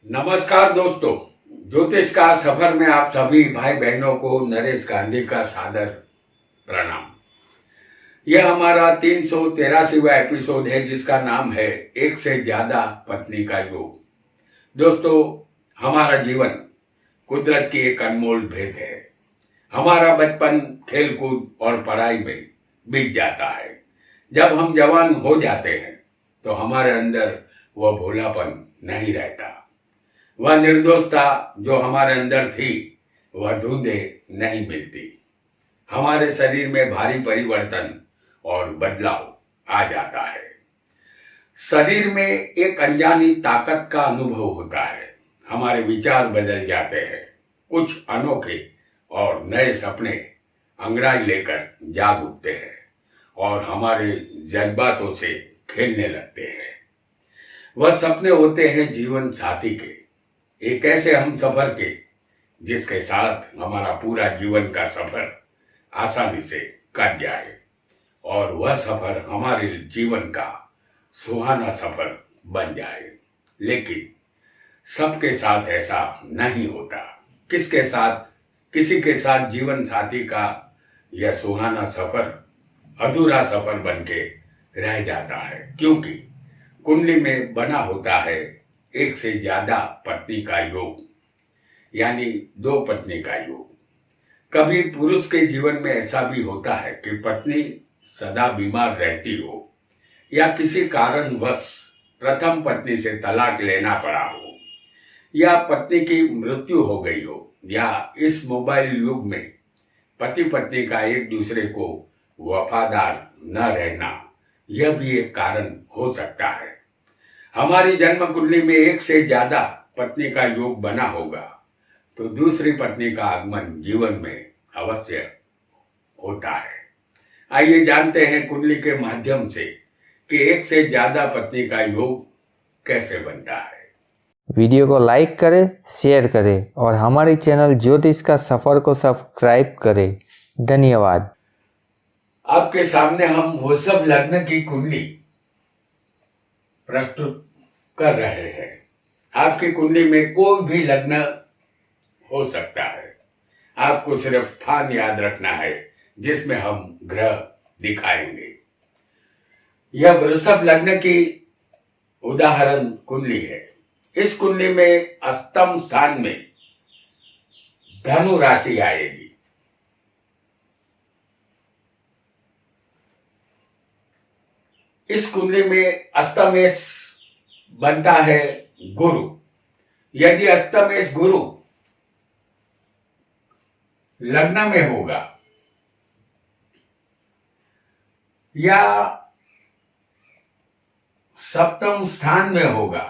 नमस्कार दोस्तों, ज्योतिष का सफर में आप सभी भाई बहनों को नरेश गांधी का सादर प्रणाम। यह हमारा 383वां एपिसोड है जिसका नाम है एक से ज्यादा पत्नी का योग। दोस्तों, हमारा जीवन कुदरत की एक अनमोल भेंट है। हमारा बचपन खेलकूद और पढ़ाई में बीत जाता है। जब हम जवान हो जाते हैं तो हमारे अंदर वह भोलापन नहीं रहता। वह निर्दोषता जो हमारे अंदर थी वह ढूंढे नहीं मिलती। हमारे शरीर में भारी परिवर्तन और बदलाव आ जाता है। शरीर में एक अनजानी ताकत का अनुभव होता है। हमारे विचार बदल जाते हैं। कुछ अनोखे और नए सपने अंगड़ाई लेकर जाग उठते हैं और हमारे जज्बातों से खेलने लगते हैं। वह सपने होते हैं जीवन साथी के, एक ऐसे हम सफर के जिसके साथ हमारा पूरा जीवन का सफर आसानी से कट जाए और वह सफर हमारे जीवन का सुहाना सफर बन जाए। लेकिन सबके साथ ऐसा नहीं होता। किसी के साथ जीवन साथी का यह सुहाना सफर अधूरा सफर बन के रह जाता है, क्योंकि कुंडली में बना होता है एक से ज्यादा पत्नी का योग, यानी दो पत्नी का योग। कभी पुरुष के जीवन में ऐसा भी होता है कि पत्नी सदा बीमार रहती हो या किसी कारणवश प्रथम पत्नी से तलाक लेना पड़ा हो या पत्नी की मृत्यु हो गई हो, या इस मोबाइल युग में पति पत्नी का एक दूसरे को वफादार न रहना, यह भी एक कारण हो सकता है। हमारी जन्म कुंडली में एक से ज्यादा पत्नी का योग बना होगा तो दूसरी पत्नी का आगमन जीवन में अवश्य होता है। आइए जानते हैं कुंडली के माध्यम से कि एक से ज्यादा पत्नी का योग कैसे बनता है। वीडियो को लाइक करें, शेयर करें और हमारे चैनल ज्योतिष का सफर को सब्सक्राइब करें। धन्यवाद। आपके सामने हम वृषभ लग्न की कुंडली प्रस्तुत कर रहे हैं। आपकी कुंडली में कोई भी लग्न हो सकता है। आपको सिर्फ स्थान याद रखना है जिसमें हम ग्रह दिखाएंगे। यह वृषभ लग्न की उदाहरण कुंडली है। इस कुंडली में अष्टम स्थान में धनु राशि आएगी। इस कुंडली में अष्टमेश बनता है गुरु। यदि अष्टमेश गुरु लग्न में होगा या सप्तम स्थान में होगा,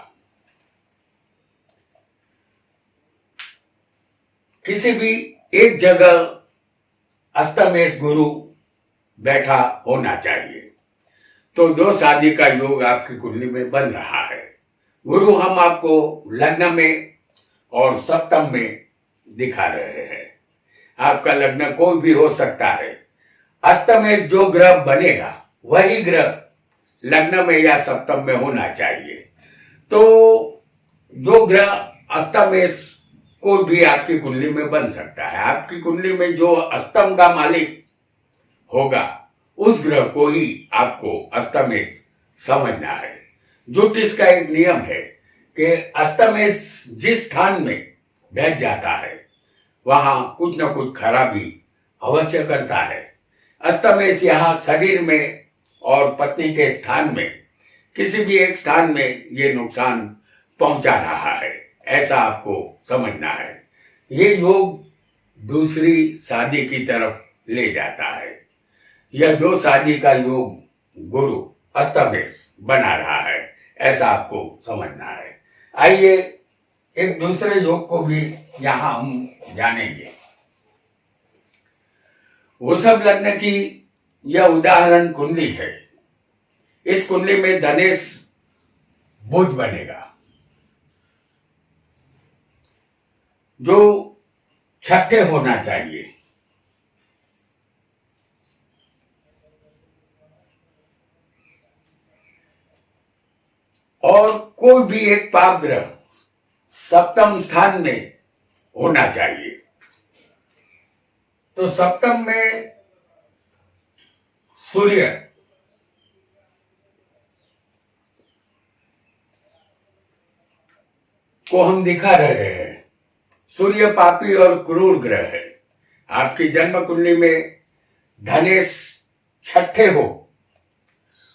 किसी भी एक जगह अष्टमेश गुरु बैठा होना चाहिए तो दो शादी का योग आपकी कुंडली में बन रहा है। गुरु हम आपको लग्न में और सप्तम में दिखा रहे हैं। आपका लग्न कोई भी हो सकता है। अष्टमेश जो ग्रह बनेगा वही ग्रह लग्न में या सप्तम में होना चाहिए। तो जो ग्रह अष्टमेश कोई भी आपकी कुंडली में बन सकता है। आपकी कुंडली में जो अष्टम का मालिक होगा उस ग्रह को ही आपको अष्टमेश समझना है। ज्योतिष का एक नियम है कि अष्टमेश जिस स्थान में बैठ जाता है वहां कुछ न कुछ खराबी अवश्य करता है। अष्टमेश यहाँ शरीर में और पत्नी के स्थान में किसी भी एक स्थान में ये नुकसान पहुंचा रहा है, ऐसा आपको समझना है। ये योग दूसरी शादी की तरफ ले जाता है। यह दो शादी का योग गुरु अष्टमेश बना रहा है, ऐसा आपको समझना है। आइए एक दूसरे योग को भी यहां हम जानेंगे। वृषभ लग्न की यह उदाहरण कुंडली है। इस कुंडली में धनेश बुध बनेगा जो छठे होना चाहिए। और कोई भी एक पाप ग्रह सप्तम स्थान में होना चाहिए। तो सप्तम में सूर्य को हम दिखा रहे हैं। सूर्य पापी और क्रूर ग्रह है। आपकी जन्म कुंडली में धनेश छठे हो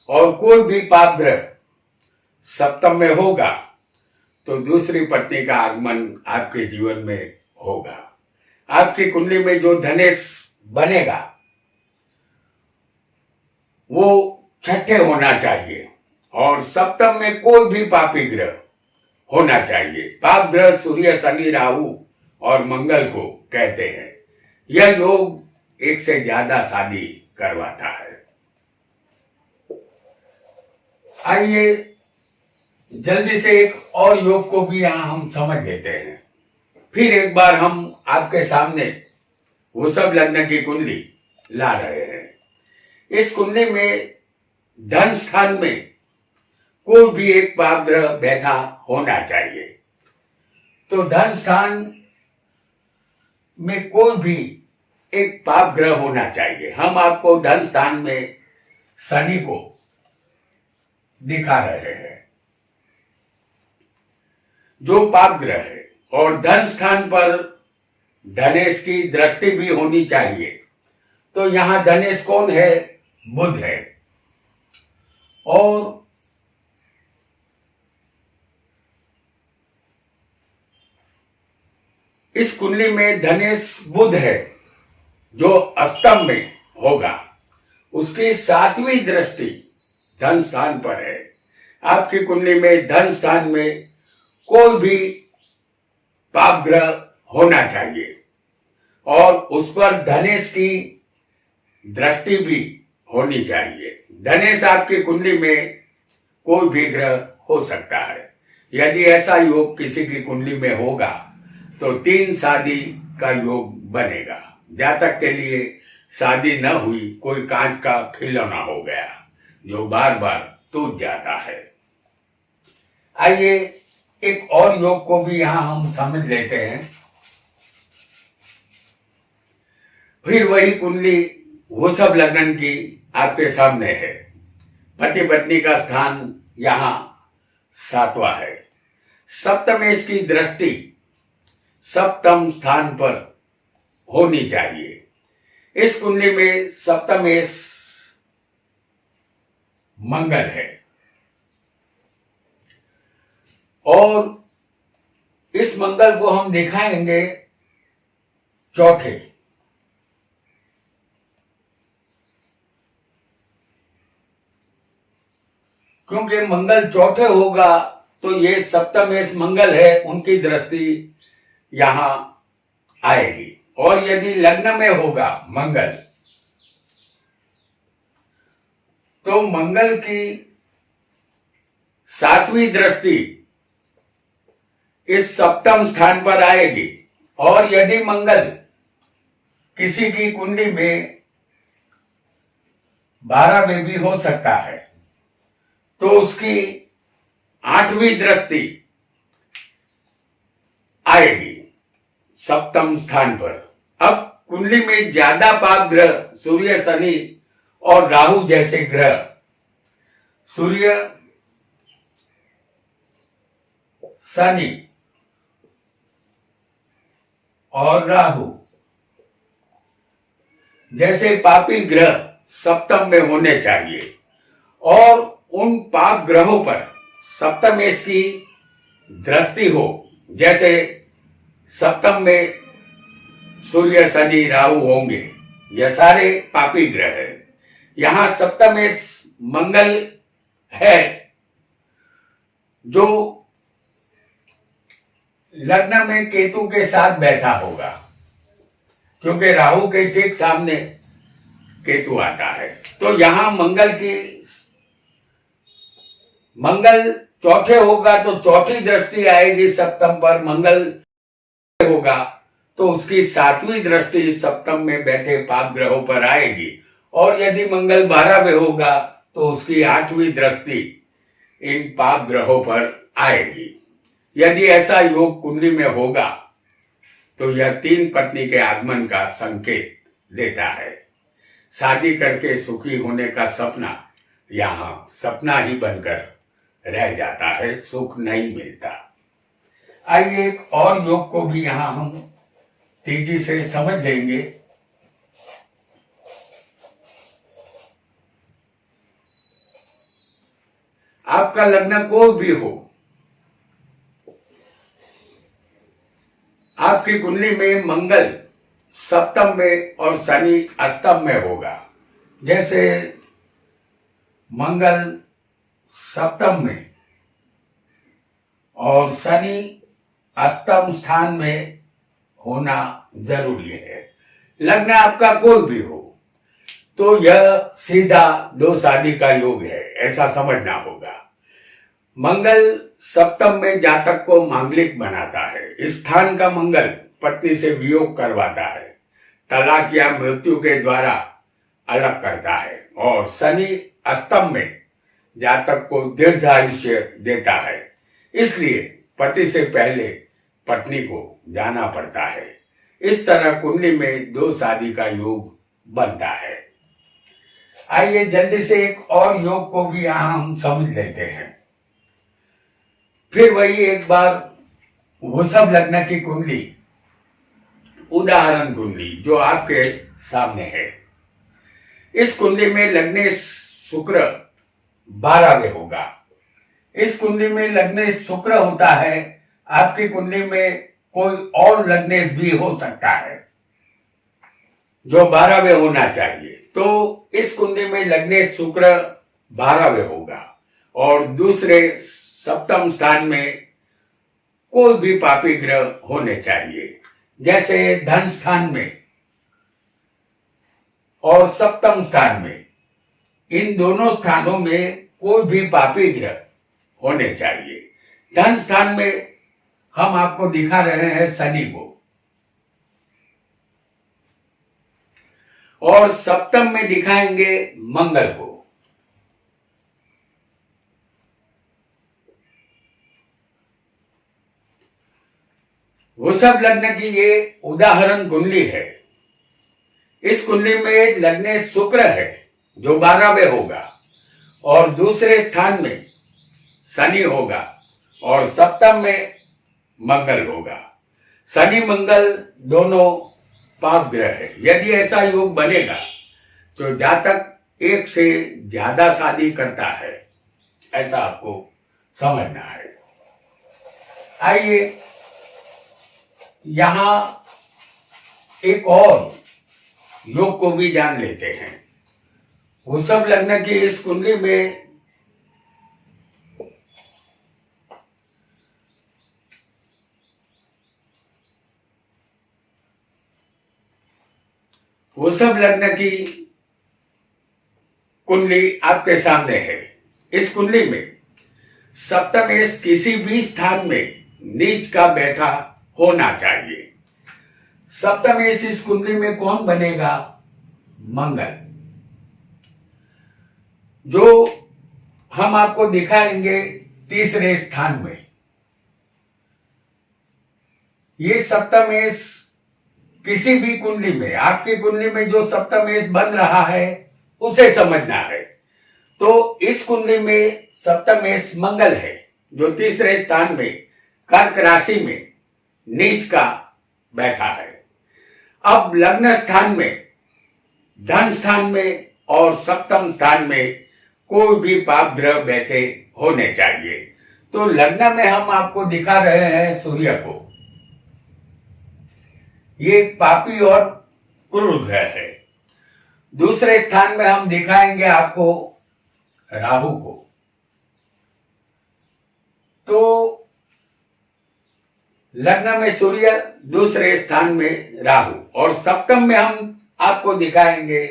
और कोई भी पाप ग्रह सप्तम में होगा तो दूसरी पत्नी का आगमन आपके जीवन में होगा। आपकी कुंडली में जो धनेश बनेगा वो छठे होना चाहिए और सप्तम में कोई भी पापी ग्रह होना चाहिए। पाप ग्रह सूर्य, शनि, राहु और मंगल को कहते हैं। यह योग एक से ज्यादा शादी करवाता है। आइए जल्दी से एक और योग को भी यहां हम समझ लेते हैं। फिर एक बार हम आपके सामने वृषभ लग्न की कुंडली ला रहे हैं। इस कुंडली में धन स्थान में कोई भी एक पाप ग्रह बैठा होना चाहिए। तो धन स्थान में कोई भी एक पाप ग्रह होना चाहिए। हम आपको धन स्थान में शनि को दिखा रहे हैं जो पाप ग्रह है, और धन स्थान पर धनेश की दृष्टि भी होनी चाहिए। तो यहां धनेश कौन है? बुध है। और इस कुंडली में धनेश बुध है जो अष्टम में होगा। उसकी 7वीं दृष्टि धन स्थान पर है। आपकी कुंडली में धन स्थान में कोई भी पाप ग्रह होना चाहिए और उस पर धनेश की दृष्टि भी होनी चाहिए। धनेश आपकी कुंडली में कोई भी ग्रह हो सकता है। यदि ऐसा योग किसी की कुंडली में होगा तो 3 शादी का योग बनेगा। जातक के लिए शादी न हुई कोई कांच का खिलौना हो गया जो बार बार टूट जाता है। आइए एक और योग को भी यहां हम समझ लेते हैं। फिर वही कुंडली वृषभ लग्न की आपके सामने है। पति पत्नी का स्थान यहां 7वां है। सप्तमेश की दृष्टि सप्तम स्थान पर होनी चाहिए। इस कुंडली में सप्तमेश मंगल है और इस मंगल को हम दिखाएंगे चौथे। क्योंकि मंगल चौथे होगा तो ये सप्तमेश मंगल है, उनकी दृष्टि यहां आएगी। और यदि लग्न में होगा मंगल तो मंगल की 7वीं दृष्टि इस सप्तम स्थान पर आएगी। और यदि मंगल किसी की कुंडली में 12 में भी हो सकता है तो उसकी 8वीं दृष्टि आएगी सप्तम स्थान पर। अब कुंडली में ज्यादा पाप ग्रह सूर्य, शनि और राहु जैसे ग्रह, सूर्य, शनि और राहु जैसे पापी ग्रह सप्तम में होने चाहिए और उन पाप ग्रहों पर सप्तमेश की दृष्टि हो। जैसे सप्तम में सूर्य, शनि, राहु होंगे, यह सारे पापी ग्रह है। यहां सप्तमेश मंगल है जो लग्न में केतु के साथ बैठा होगा, क्योंकि राहु के ठीक सामने केतु आता है। तो यहां मंगल चौथे होगा तो चौथी दृष्टि आएगी सप्तम पर। मंगल होगा तो उसकी 7वीं दृष्टि सप्तम में बैठे पाप ग्रहों पर आएगी। और यदि मंगल 12 में होगा तो उसकी 8वीं दृष्टि इन पाप ग्रहों पर आएगी। यदि ऐसा योग कुंडली में होगा तो यह तीन पत्नी के आगमन का संकेत देता है। शादी करके सुखी होने का सपना यहाँ सपना ही बनकर रह जाता है, सुख नहीं मिलता। आइए एक और योग को भी यहाँ हम तेजी से समझ लेंगे। आपका लग्न कोई भी हो, आपकी कुंडली में मंगल सप्तम में और शनि अष्टम में होगा। जैसे मंगल सप्तम में और शनि अष्टम स्थान में होना जरूरी है। लग्न आपका कोई भी हो तो यह सीधा दो शादी का योग है, ऐसा समझना होगा। मंगल सप्तम में जातक को मांगलिक बनाता है। इस स्थान का मंगल पत्नी से वियोग करवाता है, तलाक या मृत्यु के द्वारा अलग करता है। और शनि अष्टम में जातक को दीर्घायुष्य देता है, इसलिए पति से पहले पत्नी को जाना पड़ता है। इस तरह कुंडली में दो शादी का योग बनता है। आइए जल्दी से एक और योग को भी यहां हम समझ लेते हैं। फिर वही एक बार वृषभ लग्न की कुंडली, उदाहरण कुंडली जो आपके सामने है। इस कुंडली में लग्नेश शुक्र 12वें होगा। इस कुंडली में लग्नेश शुक्र होता है। आपकी कुंडली में कोई और लग्नेश भी हो सकता है जो 12वें होना चाहिए। तो इस कुंडली में लग्नेश शुक्र 12वें होगा और दूसरे सप्तम स्थान में कोई भी पापी ग्रह होने चाहिए। जैसे धन स्थान में और सप्तम स्थान में, इन दोनों स्थानों में कोई भी पापी ग्रह होने चाहिए। धन स्थान में हम आपको दिखा रहे हैं शनि को, और सप्तम में दिखाएंगे मंगल को। वृषभ लग्न की ये उदाहरण कुंडली है। इस कुंडली में लग्नेश शुक्र है जो 12वें होगा और दूसरे स्थान में शनि होगा और सप्तम में मंगल होगा। शनि मंगल दोनों पाप ग्रह है। यदि ऐसा योग बनेगा तो जातक एक से ज्यादा शादी करता है, ऐसा आपको समझना है। आइए यहां एक और योग को भी जान लेते हैं। वृषभ लग्न की इस कुंडली में वृषभ लग्न की कुंडली आपके सामने है। इस कुंडली में सप्तमेश किसी भी स्थान में नीच का बैठा होना चाहिए। सप्तमेश इस कुंडली में कौन बनेगा? मंगल, जो हम आपको दिखाएंगे तीसरे स्थान में। ये सप्तमेश किसी भी कुंडली में, आपकी कुंडली में जो सप्तमेश बन रहा है उसे समझना है। तो इस कुंडली में सप्तमेश मंगल है जो तीसरे स्थान में कर्क राशि में नीच का बैठा है। अब लग्न स्थान में, धन स्थान में और सप्तम स्थान में कोई भी पाप ग्रह बैठे होने चाहिए। तो लग्न में हम आपको दिखा रहे हैं सूर्य को, ये पापी और क्रूर ग्रह है। दूसरे स्थान में हम दिखाएंगे आपको राहु को। तो लग्न में सूर्य, दूसरे स्थान में राहु और सप्तम में हम आपको दिखाएंगे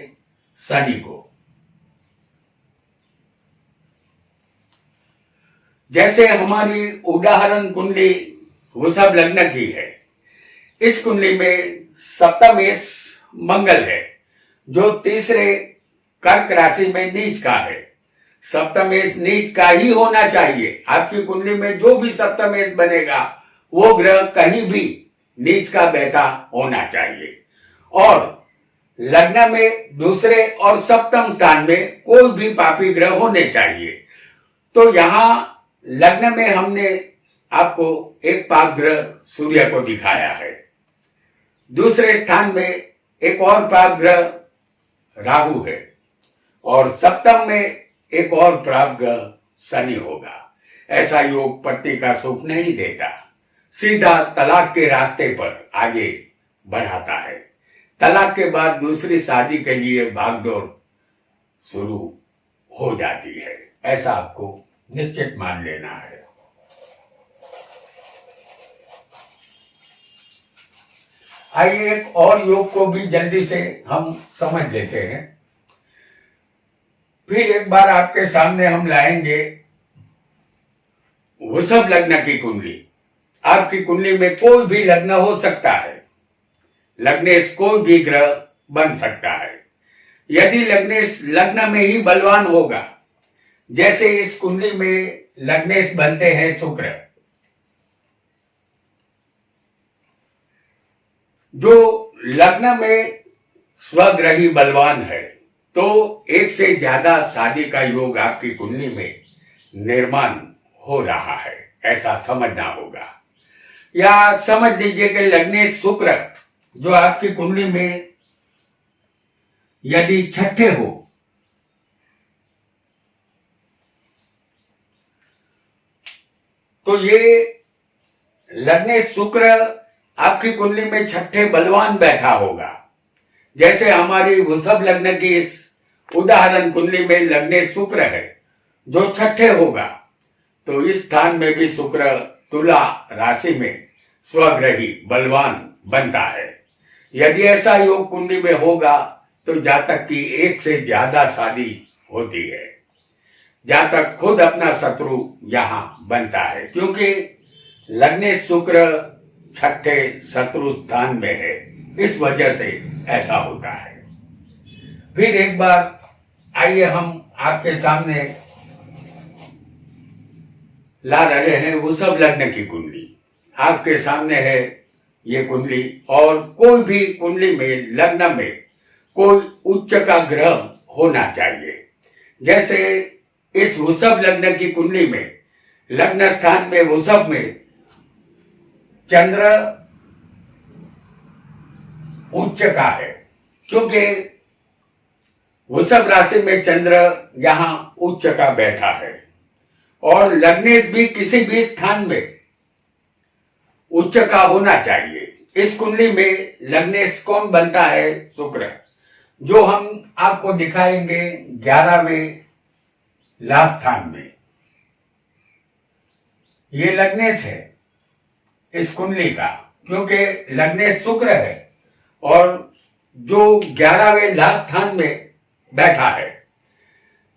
शनि को। जैसे हमारी उदाहरण कुंडली वृषभ लग्न की है। इस कुंडली में सप्तमेश मंगल है जो तीसरे कर्क राशि में नीच का है। सप्तमेश नीच का ही होना चाहिए। आपकी कुंडली में जो भी सप्तमेश बनेगा वो ग्रह कहीं भी नीच का बैठा होना चाहिए। और लग्न में दूसरे और सप्तम स्थान में कोई भी पापी ग्रह होने चाहिए। तो यहाँ लग्न में हमने आपको एक पाप ग्रह सूर्य को दिखाया है। दूसरे स्थान में एक और पाप ग्रह राहु है और सप्तम में एक और पाप ग्रह शनि होगा। ऐसा योग पति का सुख नहीं देता, सीधा तलाक के रास्ते पर आगे बढ़ाता है। तलाक के बाद दूसरी शादी के लिए भागदौड़ शुरू हो जाती है। ऐसा आपको निश्चित मान लेना है। आइए एक और योग को भी जल्दी से हम समझ लेते हैं। फिर एक बार आपके सामने हम लाएंगे वृषभ लग्न की कुंडली। आपकी कुंडली में कोई भी लग्न हो सकता है, लग्नेश कोई भी ग्रह बन सकता है। यदि लग्नेश लग्न में ही बलवान होगा, जैसे इस कुंडली में लग्नेश बनते हैं शुक्र, जो लग्न में स्वग्रही बलवान है, तो एक से ज्यादा शादी का योग आपकी कुंडली में निर्माण हो रहा है, ऐसा समझना होगा। या समझ लीजिए कि लग्नेश शुक्र जो आपकी कुंडली में यदि छठे हो, तो ये लग्नेश शुक्र आपकी कुंडली में छठे बलवान बैठा होगा। जैसे हमारी वृषभ लग्न की इस उदाहरण कुंडली में लग्नेश शुक्र है जो छठे होगा, तो इस स्थान में भी शुक्र तुला राशि में स्वग्रही बलवान बनता है। यदि ऐसा योग कुंडली में होगा तो जातक की एक से ज्यादा शादी होती है। जातक खुद अपना शत्रु यहां बनता है, क्योंकि लग्नेश शुक्र छठे शत्रु स्थान में है, इस वजह से ऐसा होता है। फिर एक बार आइए हम आपके सामने ला रहे हैं वृषभ लग्न की कुंडली। आपके सामने है ये कुंडली, और कोई भी कुंडली में लग्न में कोई उच्च का ग्रह होना चाहिए। जैसे इस वृषभ लग्न की कुंडली में लग्न स्थान में वृषभ में चंद्र उच्च का है, क्योंकि वृषभ राशि में चंद्र यहां उच्च का बैठा है। और लग्नेश भी किसी भी स्थान में उच्च का होना चाहिए। इस कुंडली में लग्नेश कौन बनता है? शुक्र, जो हम आपको दिखाएंगे 11वें लाभ स्थान में। ये लग्नेश है इस कुंडली का, क्योंकि लग्नेश शुक्र है और जो 11वें लाभ स्थान में बैठा है,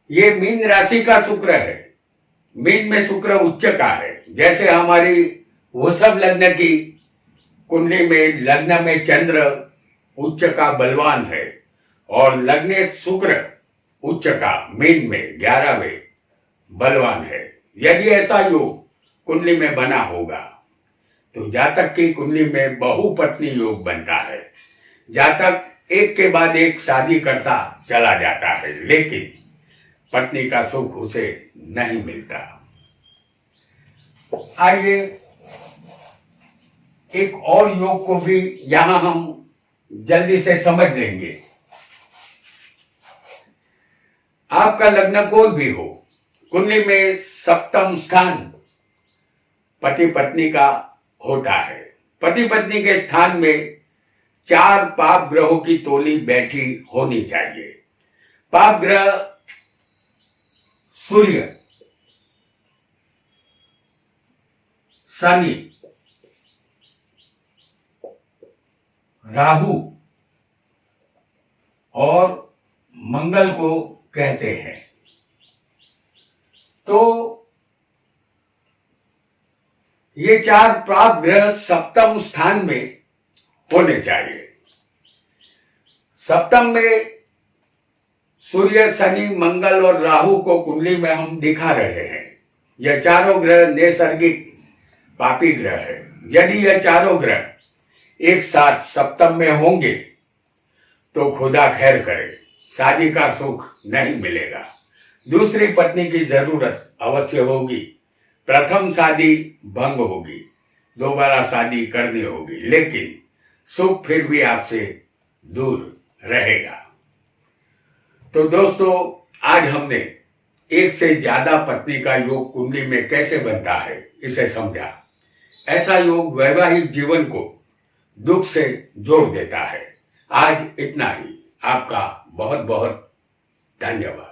ये मीन राशि का शुक्र है। मीन में शुक्र उच्च का है। जैसे हमारी वृषभ लग्न की कुंडली में लग्न में चंद्र उच्च का बलवान है और लग्नेश शुक्र उच्च का मीन में 11वें बलवान है। यदि ऐसा योग कुंडली में बना होगा तो जातक की कुंडली में बहुपत्नी योग बनता है। जातक एक के बाद एक शादी करता चला जाता है, लेकिन पत्नी का सुख उसे नहीं मिलता। आइए एक और योग को भी यहां हम जल्दी से समझ लेंगे। आपका लग्न कोई भी हो, कुंडली में सप्तम स्थान पति पत्नी का होता है। पति पत्नी के स्थान में 4 पाप ग्रहों की टोली बैठी होनी चाहिए। पाप ग्रह सूर्य, शनि, राहु और मंगल को कहते हैं। तो ये 4 पाप ग्रह सप्तम स्थान में होने चाहिए। सप्तम में सूर्य, शनि, मंगल और राहु को कुंडली में हम दिखा रहे हैं। यह चारों ग्रह नैसर्गिक पापी ग्रह है। यदि यह चारों ग्रह एक साथ सप्तम में होंगे तो खुदा खैर करे, शादी का सुख नहीं मिलेगा। दूसरी पत्नी की जरूरत अवश्य होगी। प्रथम शादी भंग होगी, दोबारा शादी करनी होगी, लेकिन सुख फिर भी आपसे दूर रहेगा। तो दोस्तों, आज हमने एक से ज्यादा पत्नी का योग कुंडली में कैसे बनता है इसे समझा। ऐसा योग वैवाहिक जीवन को दुख से जोड़ देता है। आज इतना ही। आपका बहुत बहुत धन्यवाद।